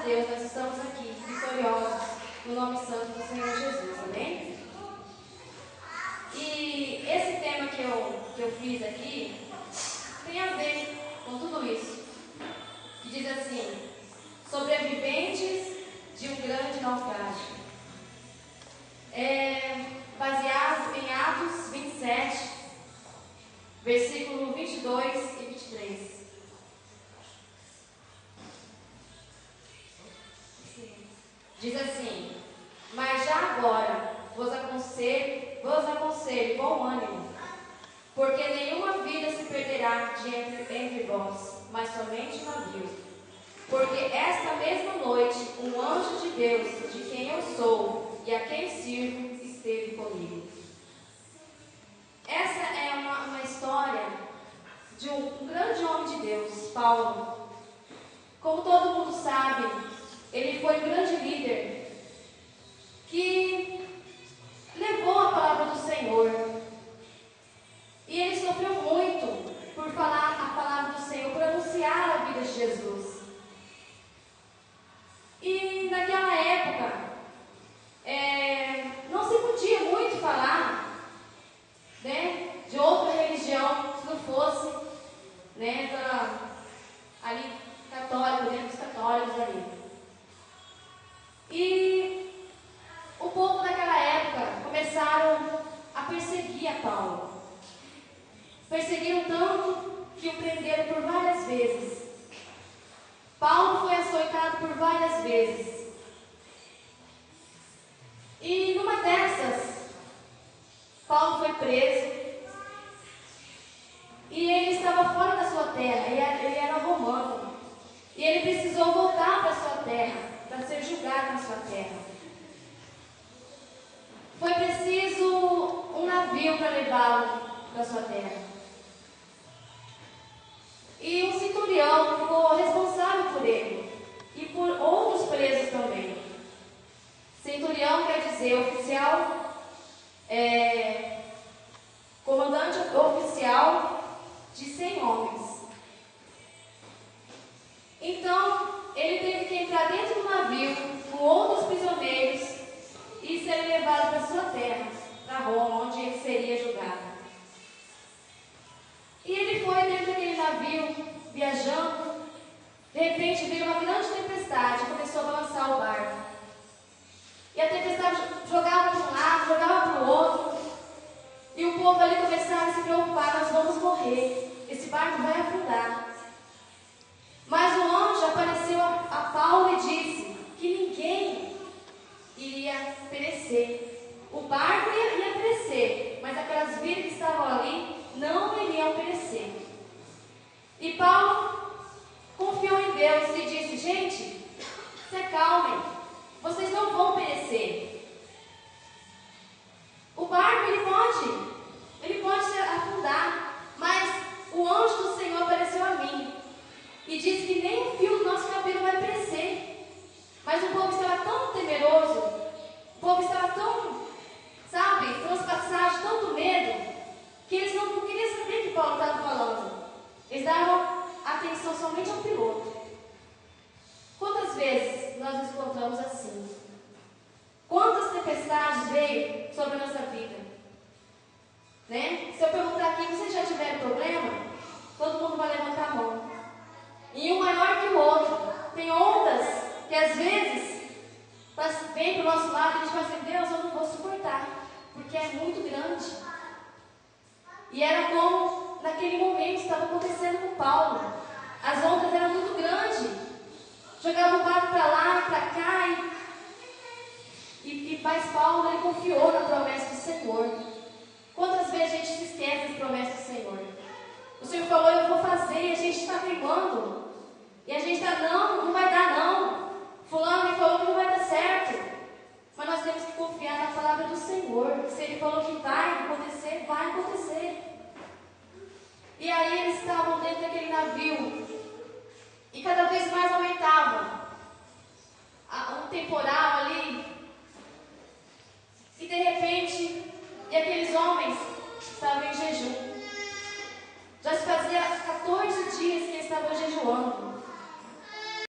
Deus, nós estamos aqui, vitoriosos, no nome santo do Senhor Jesus, amém? E esse tema que eu fiz aqui tem a ver com tudo isso, que diz assim: sobreviventes de um grande naufrágio. Baseado em Atos 27, versículo 22 e 23. Diz assim: mas já agora vos aconselho bom ânimo, porque nenhuma vida se perderá de entre vós, mas somente o navio. Porque esta mesma noite um anjo de Deus, de quem eu sou e a quem sirvo, esteve comigo. Essa é uma história de um grande homem de Deus, Paulo. Como todo mundo sabe, ele foi um grande líder que levou a palavra do Senhor. E ele sofreu muito por falar a palavra do Senhor, por anunciar a vida de Jesus. E naquela época, não se podia muito falar, né, de outra religião, se não fosse, né, ali católico, dentro dos católicos ali. E o povo daquela época começaram a perseguir a Paulo. Perseguiram tanto que o prenderam por várias vezes. Paulo foi açoitado por várias vezes. E numa dessas, Paulo foi preso. E ele estava fora da sua terra, ele era romano. E ele precisou voltar para a sua terra, para ser julgado na sua terra. Foi preciso um navio para levá-lo para sua terra. E um centurião ficou responsável por ele e por outros presos também. Centurião quer dizer oficial, comandante oficial de 100 homens. Então, ele teve que entrar dentro do navio com outros prisioneiros e ser levado para sua terra, para Roma, onde ele seria julgado. E ele foi dentro daquele navio, viajando. De repente veio uma grande tempestade e começou a balançar o barco. E a tempestade jogava para um lado, jogava para o outro. E o povo ali começava a se preocupar: nós vamos morrer, esse barco vai afundar. Mas o anjo apareceu a Paulo e disse que ninguém iria perecer. O barco ia perecer, mas aquelas vidas que estavam ali não iriam perecer. E Paulo confiou em Deus e disse: gente, se acalmem, vocês não vão perecer. O barco ele pode se afundar, mas o anjo do Senhor apareceu a mim e disse que nem um fio do nosso cabelo vai perecer. Mas o povo estava tão temeroso, o povo estava tão, transpassados, tanto medo, que eles não queriam saber o que Paulo estava falando. Eles davam atenção somente ao piloto. Quantas vezes nós nos encontramos assim? Quantas tempestades veio sobre a nossa vida? Né? Se eu perguntar aqui, vocês já tiveram problema? Todo mundo vai levantar a mão. E um maior que o outro. Tem ondas que às vezes vem para o nosso lado e a gente fala assim: Deus, eu não vou suportar, porque é muito grande. E era como naquele momento estava acontecendo com Paulo.